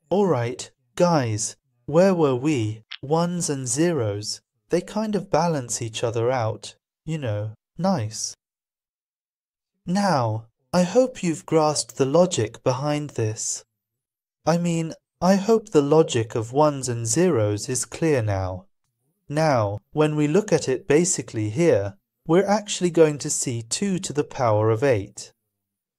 Alright, guys, where were we? Ones and zeros. They kind of balance each other out. You know, nice. Now, I hope you've grasped the logic behind this. I mean, I hope the logic of ones and zeros is clear now. Now, when we look at it basically here, we're actually going to see 2 to the power of 8.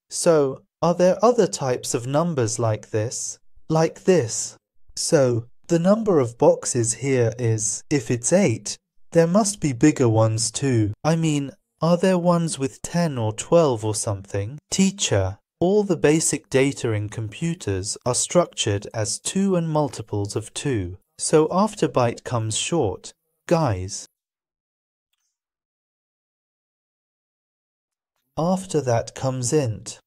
So, are there other types of numbers like this? Like this? So, the number of boxes here is, if it's 8, there must be bigger ones too. I mean, are there ones with 10 or 12 or something? Teacher, all the basic data in computers are structured as 2 and multiples of 2. So after byte comes short, guys. After that comes int.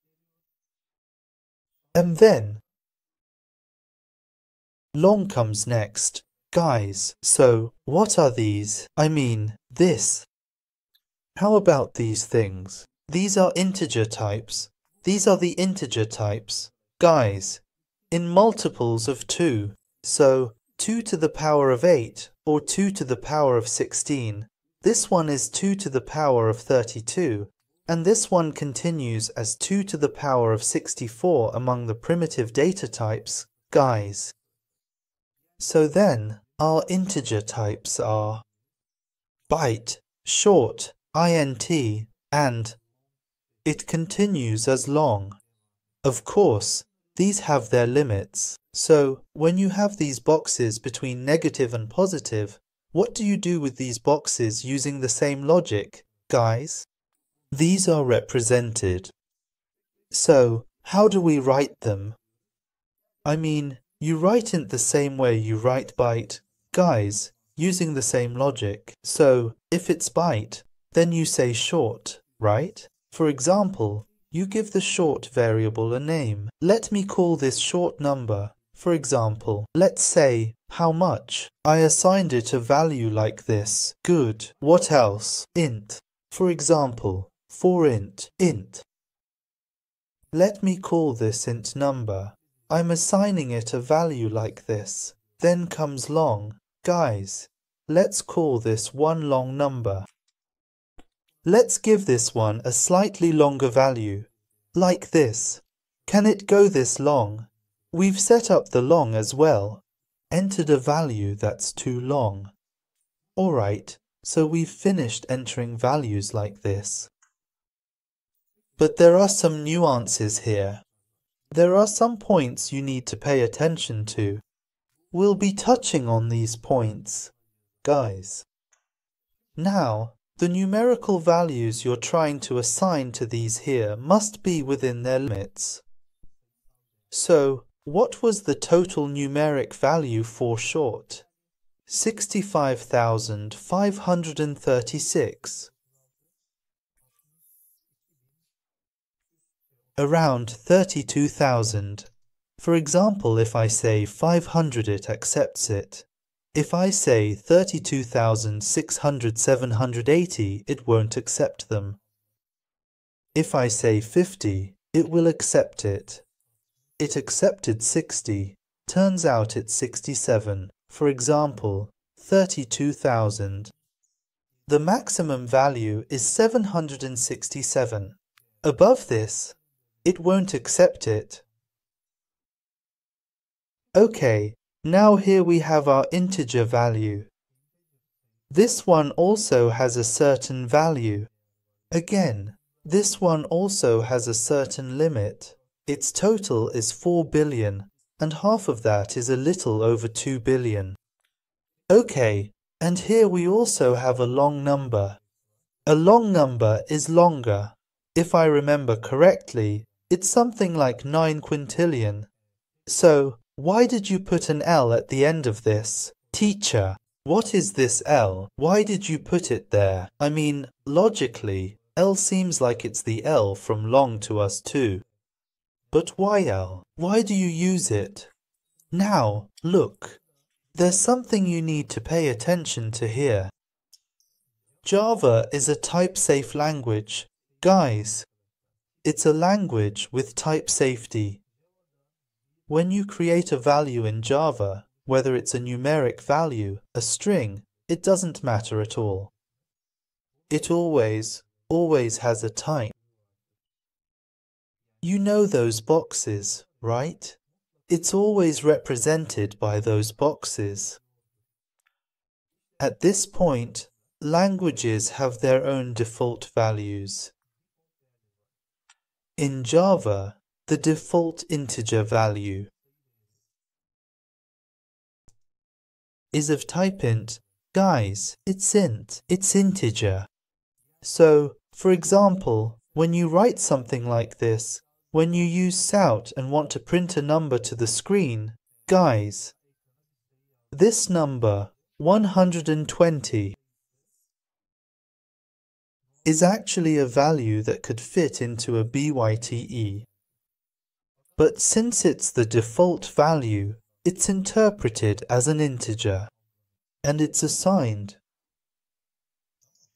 And then long comes next, guys. So what are these? I mean, this. How about these things? These are integer types. These are the integer types, guys, in multiples of 2. So 2 to the power of 8 or 2 to the power of 16. This one is 2 to the power of 32. And this one continues as 2 to the power of 64 among the primitive data types, guys. So then, our integer types are byte, short, int, and it continues as long. Of course, these have their limits. So, when you have these boxes between negative and positive, what do you do with these boxes using the same logic, guys? These are represented. So, how do we write them? I mean, you write it the same way you write byte, guys, using the same logic. So, if it's byte, then you say short, right? For example, you give the short variable a name. Let me call this short number. For example, let's say, how much? I assigned it a value like this. Good. What else? Int. For example, for int. Let me call this int number. I'm assigning it a value like this. Then comes long. Guys, let's call this one long number. Let's give this one a slightly longer value, like this. Can it go this long? We've set up the long as well. Entered a value that's too long. Alright, so we've finished entering values like this. But there are some nuances here. There are some points you need to pay attention to. We'll be touching on these points, guys. Now, the numerical values you're trying to assign to these here must be within their limits. So, what was the total numeric value for short? 65,536. Around 32,000. For example, if I say 500 it accepts it. If I say 32,600 780 it won't accept them. If I say 50, it will accept it. It accepted 60. Turns out it's 67. For example, 32,000. The maximum value is 767. Above this, it won't accept it. Okay, now here we have our integer value. This one also has a certain value. Again, this one also has a certain limit. Its total is 4 billion, and half of that is a little over 2 billion. Okay, and here we also have a long number. A long number is longer. If I remember correctly, it's something like 9 quintillion. So, why did you put an L at the end of this? Teacher, what is this L? Why did you put it there? I mean, logically, L seems like it's the L from long to us too. But why L? Why do you use it? Now, look. There's something you need to pay attention to here. Java is a type-safe language. Guys, it's a language with type safety. When you create a value in Java, whether it's a numeric value, a string, it doesn't matter at all. It always has a type. You know those boxes, right? It's always represented by those boxes. At this point, languages have their own default values. In Java, the default integer value is of type int. Guys, it's int, it's integer. So, for example, when you write something like this, when you use sout and want to print a number to the screen, guys, this number, 120, is actually a value that could fit into a Byte. But since it's the default value, it's interpreted as an integer, and it's assigned.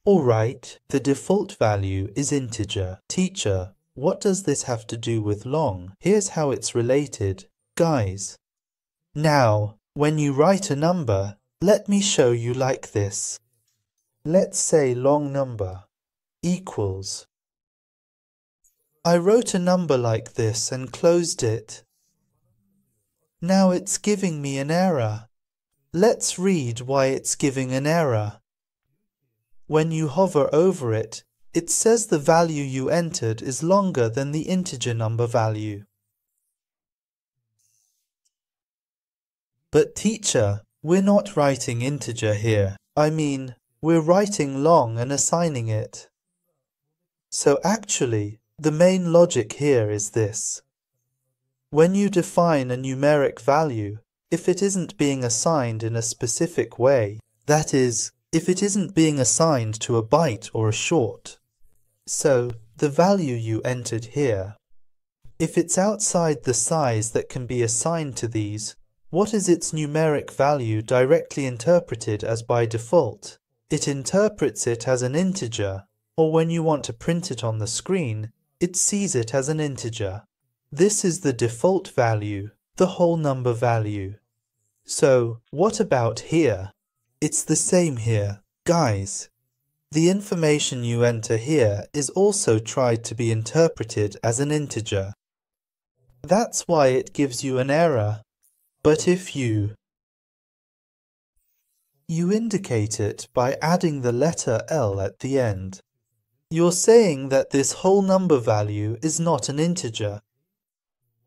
Alright, the default value is integer. Teacher, what does this have to do with long? Here's how it's related. Guys, now, when you write a number, let me show you like this. Let's say long number equals. I wrote a number like this and closed it. Now it's giving me an error. Let's read why it's giving an error. When you hover over it, it says the value you entered is longer than the integer number value. But teacher, we're not writing integer here. I mean, we're writing long and assigning it. So actually, the main logic here is this. When you define a numeric value, if it isn't being assigned in a specific way, that is, if it isn't being assigned to a byte or a short, so the value you entered here, if it's outside the size that can be assigned to these, what is its numeric value directly interpreted as by default? It interprets it as an integer, or when you want to print it on the screen, it sees it as an integer. This is the default value, the whole number value. So, what about here? It's the same here. Guys, the information you enter here is also tried to be interpreted as an integer. That's why it gives you an error. But if you indicate it by adding the letter L at the end, you're saying that this whole number value is not an integer.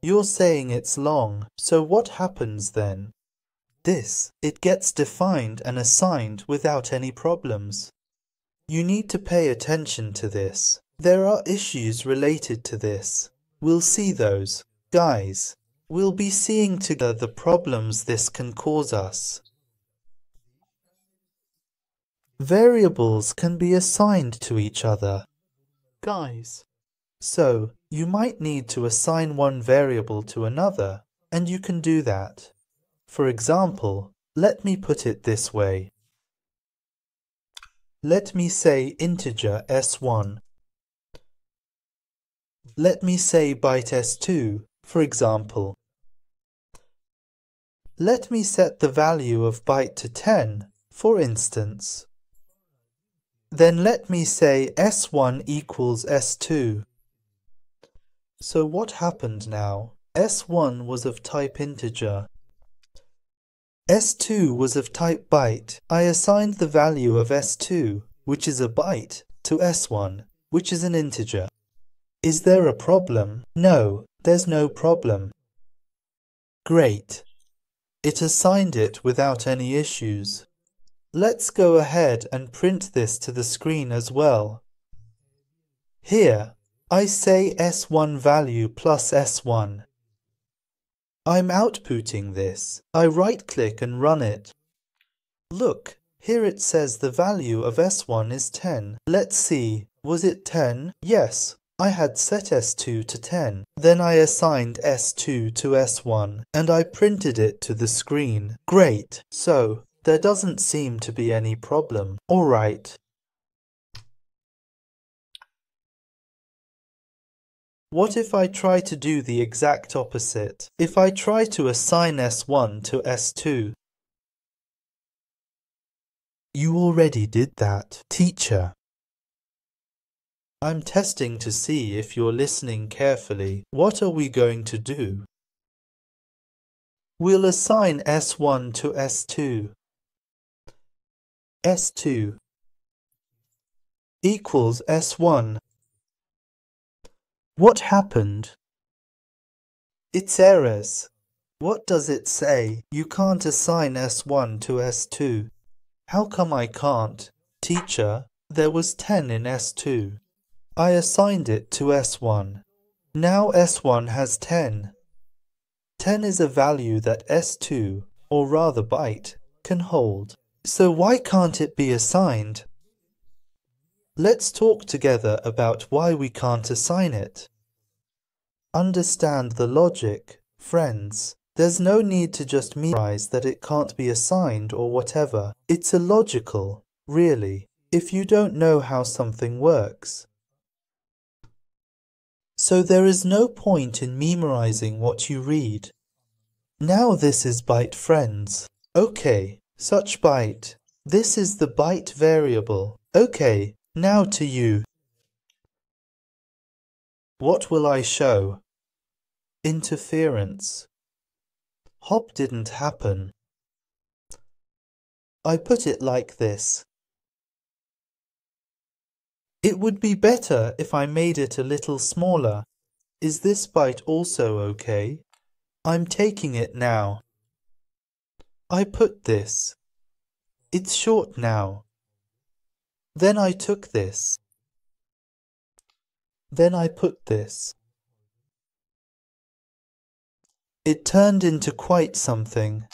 You're saying it's long, so what happens then? It gets defined and assigned without any problems. You need to pay attention to this. There are issues related to this. We'll see those. Guys, we'll be seeing together the problems this can cause us. Variables can be assigned to each other. Guys, so you might need to assign one variable to another, and you can do that. For example, let me put it this way. Let me say integer s1. Let me say byte s2, for example. Let me set the value of byte to 10, for instance. Then let me say s1 equals s2. So what happened now? s1 was of type integer. S2 was of type byte. I assigned the value of S2, which is a byte, to S1, which is an integer. Is there a problem? No, there's no problem. Great. It assigned it without any issues. Let's go ahead and print this to the screen as well. Here, I say S1 value plus S1. I'm outputting this. I right-click and run it. Look, here it says the value of S1 is 10. Let's see, was it 10? Yes, I had set S2 to 10. Then I assigned S2 to S1, and I printed it to the screen. Great, so there doesn't seem to be any problem. Alright. What if I try to do the exact opposite? If I try to assign S1 to S2? You already did that, teacher. I'm testing to see if you're listening carefully. What are we going to do? We'll assign S1 to S2. S2 equals S1. What happened? It's errors. What does it say? You can't assign S1 to S2. How come I can't? Teacher, there was 10 in S2. I assigned it to S1. Now S1 has 10. 10 is a value that S2, or rather Byte, can hold. So why can't it be assigned? Let's talk together about why we can't assign it. Understand the logic, friends. There's no need to just memorize that it can't be assigned or whatever. It's illogical, really, if you don't know how something works. So there is no point in memorizing what you read. Now this is Byte, friends. Okay, such Byte. This is the Byte variable. Okay, now to you. What will I show? Interference. Hop didn't happen. I put it like this. It would be better if I made it a little smaller. Is this Byte also okay? I'm taking it now. I put this. It's short now. Then I took this. Then I put this. It turned into quite something.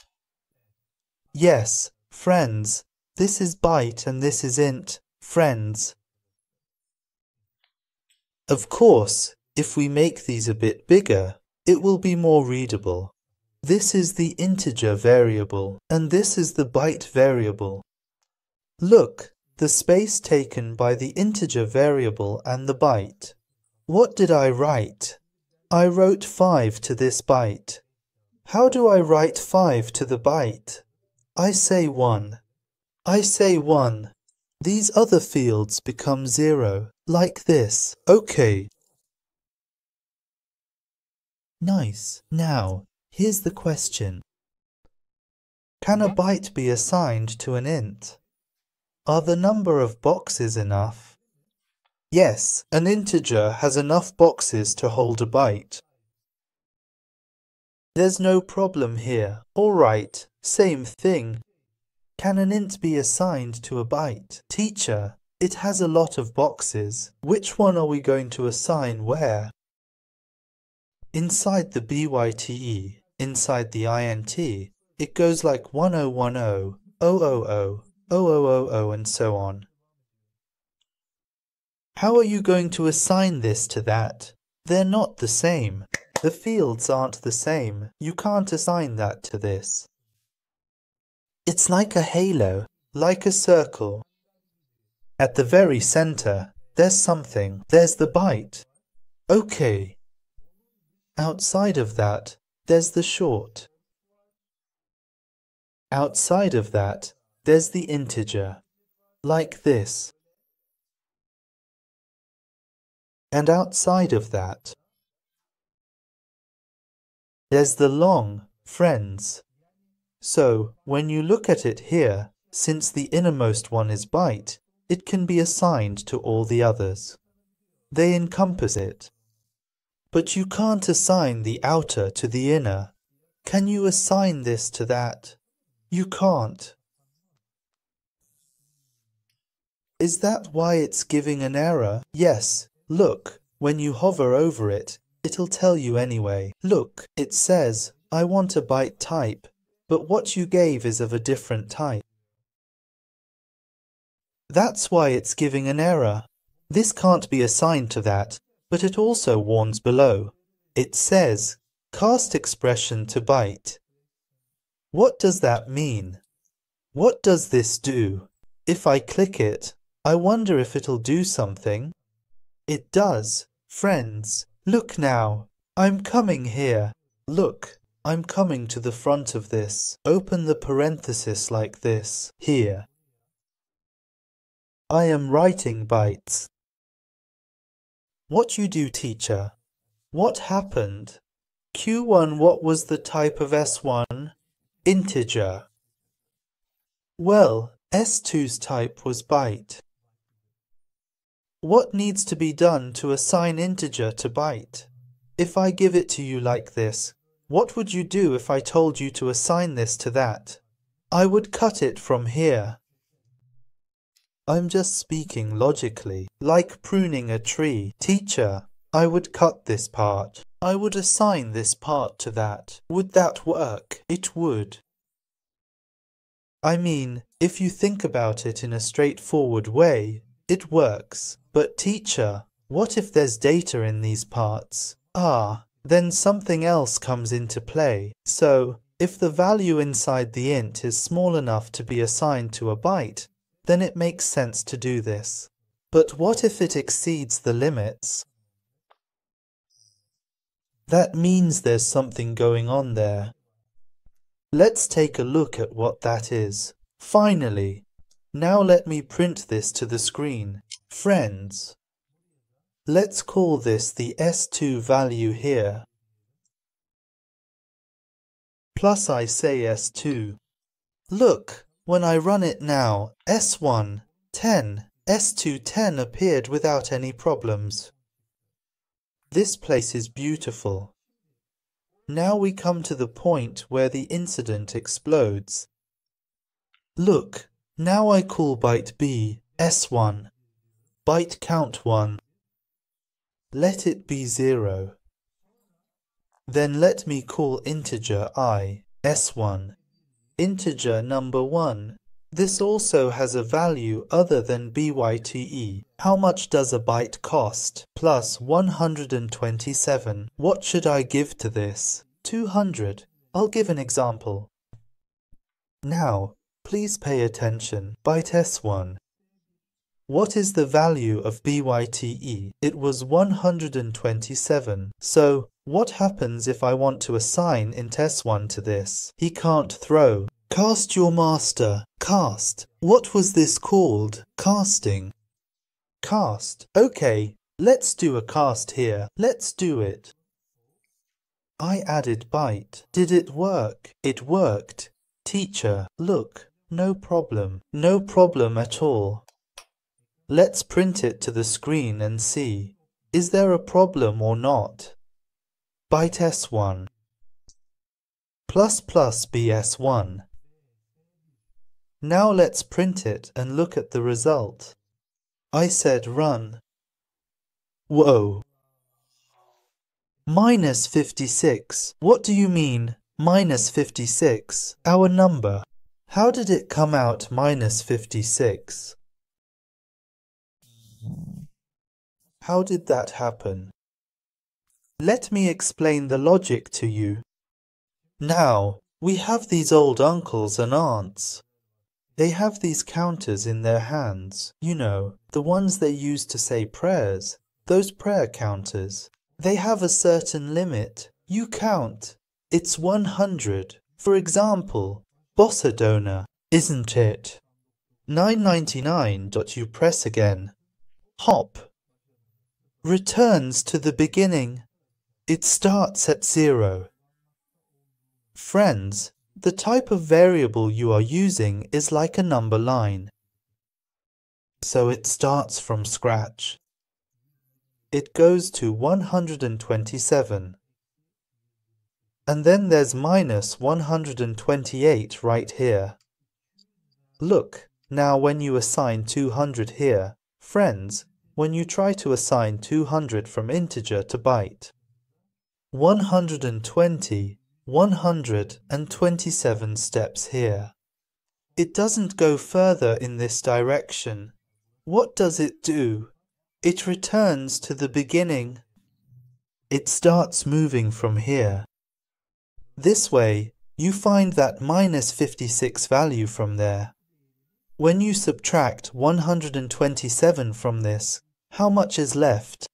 Yes, friends, this is Byte and this is int, friends. Of course, if we make these a bit bigger, it will be more readable. This is the integer variable, and this is the Byte variable. Look, the space taken by the integer variable and the Byte. What did I write? I wrote 5 to this Byte. How do I write 5 to the Byte? I say 1. I say 1. These other fields become 0, like this. Okay. Nice. Now, here's the question. Can a Byte be assigned to an int? Are the number of boxes enough? Yes, an integer has enough boxes to hold a Byte. There's no problem here. All right, same thing. Can an int be assigned to a Byte? Teacher, it has a lot of boxes. Which one are we going to assign where? Inside the byte, inside the int, it goes like 1010, 000, 0000, and so on. How are you going to assign this to that? They're not the same. The fields aren't the same. You can't assign that to this. It's like a halo, like a circle. At the very center, there's something. There's the Byte. Okay. Outside of that, there's the short. Outside of that, there's the integer, like this. And outside of that, there's the long, friends. So, when you look at it here, since the innermost one is Byte, it can be assigned to all the others. They encompass it. But you can't assign the outer to the inner. Can you assign this to that? You can't. Is that why it's giving an error? Yes. Look, when you hover over it, it'll tell you anyway. Look, it says, I want a Byte type, but what you gave is of a different type. That's why it's giving an error. This can't be assigned to that, but it also warns below. It says, cast expression to Byte. What does that mean? What does this do? If I click it, I wonder if it'll do something. It does, friends. Look now, I'm coming here. Look, I'm coming to the front of this. Open the parenthesis like this, here. I am writing bytes. What you do, teacher? What happened? Q1, what was the type of S1? Integer. Well, S2's type was byte. What needs to be done to assign integer to byte? If I give it to you like this, what would you do if I told you to assign this to that? I would cut it from here. I'm just speaking logically, like pruning a tree. Teacher, I would cut this part. I would assign this part to that. Would that work? It would. I mean, if you think about it in a straightforward way, it works. But teacher, what if there's data in these parts? Then something else comes into play. So, if the value inside the int is small enough to be assigned to a byte, then it makes sense to do this. But what if it exceeds the limits? That means there's something going on there. Let's take a look at what that is. Finally, now let me print this to the screen. Friends, let's call this the S2 value here. Plus I say S2. Look, when I run it now, S1, 10, S2, 10 appeared without any problems. This place is beautiful. Now we come to the point where the incident explodes. Look, now I call byte B, S1. Byte count 1. Let it be 0. Then let me call integer I, S1. Integer number 1. This also has a value other than byte. How much does a byte cost? Plus 127. What should I give to this? 200. I'll give an example. Now, please pay attention. Byte S1. What is the value of byte? It was 127. So, what happens if I want to assign int S1 to this? He can't throw. Cast your master. Cast. What was this called? Casting. Cast. Okay, let's do a cast here. Let's do it. I added byte. Did it work? It worked. Teacher, look. No problem. No problem at all. Let's print it to the screen and see. Is there a problem or not? Byte S1. Plus BS1. Now let's print it and look at the result. I said run. Whoa. Minus 56. What do you mean, minus 56? Our number. How did it come out minus 56? How did that happen? Let me explain the logic to you. Now, we have these old uncles and aunts. They have these counters in their hands. You know, the ones they use to say prayers. Those prayer counters. They have a certain limit. You count. It's 100. For example, Bossa Dona, isn't it? 999. You press again. Hop. Returns to the beginning. It starts at 0. Friends, the type of variable you are using is like a number line. So it starts from scratch. It goes to 127. And then there's minus 128 right here. Look, now when you assign 200 here, friends, when you try to assign 200 from integer to byte, 127 steps here. It doesn't go further in this direction. What does it do? It returns to the beginning. It starts moving from here. This way, you find that minus 56 value from there. When you subtract 127 from this, how much is left?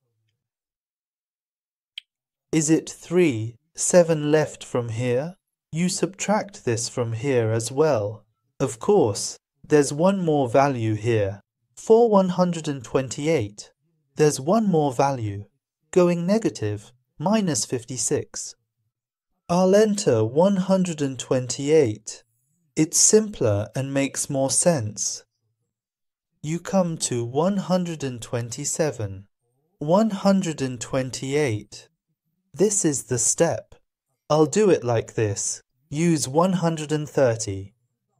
Is it 3, 7 left from here? You subtract this from here as well. Of course, there's one more value here. For 128, there's one more value, going negative, minus 56. I'll enter 128. It's simpler and makes more sense. You come to 127, 128. This is the step. I'll do it like this. Use 130.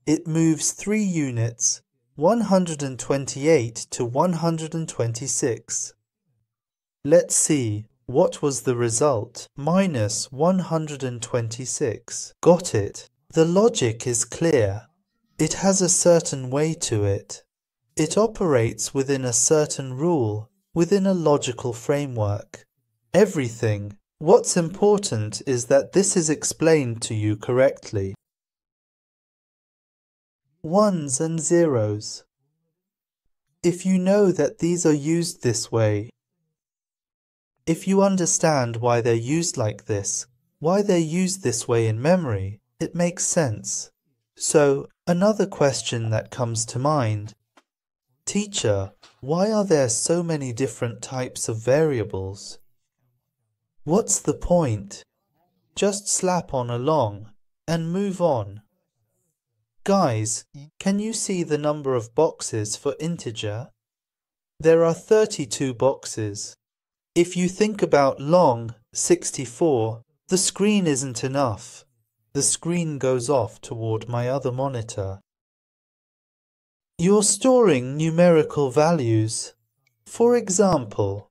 It moves 3 units, 128 to 126. Let's see, what was the result? Minus 126. Got it. The logic is clear. It has a certain way to it. It operates within a certain rule, within a logical framework. Everything. What's important is that this is explained to you correctly. Ones and zeros. If you know that these are used this way, if you understand why they're used like this, why they're used this way in memory, it makes sense. So, another question that comes to mind. Teacher, why are there so many different types of variables? What's the point? Just slap on along and move on. Guys, can you see the number of boxes for integer? There are 32 boxes. If you think about long, 64, the screen isn't enough. The screen goes off toward my other monitor. You're storing numerical values. For example,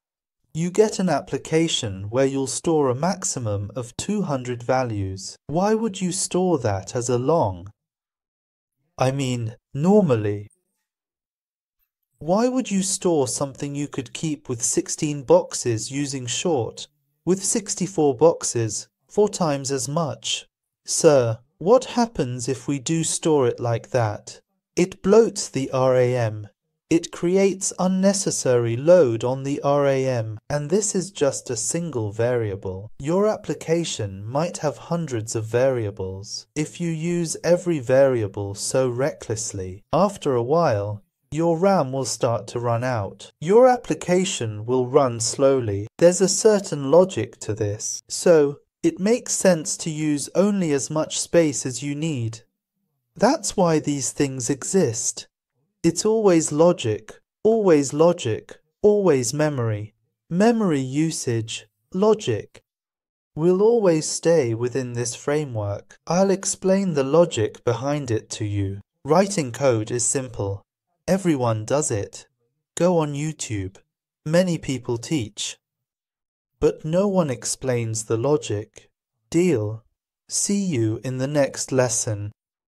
you get an application where you'll store a maximum of 200 values. Why would you store that as a long? I mean, normally. Why would you store something you could keep with 16 boxes using short, with 64 boxes, 4 times as much? Sir, what happens if we do store it like that? It bloats the RAM. It creates unnecessary load on the RAM, and this is just a single variable. Your application might have hundreds of variables. If you use every variable so recklessly, after a while, your RAM will start to run out. Your application will run slowly. There's a certain logic to this. So, it makes sense to use only as much space as you need. That's why these things exist. It's always logic, always memory. Memory usage, logic. We'll always stay within this framework. I'll explain the logic behind it to you. Writing code is simple. Everyone does it. Go on YouTube. Many people teach. But no one explains the logic. Deal. See you in the next lesson.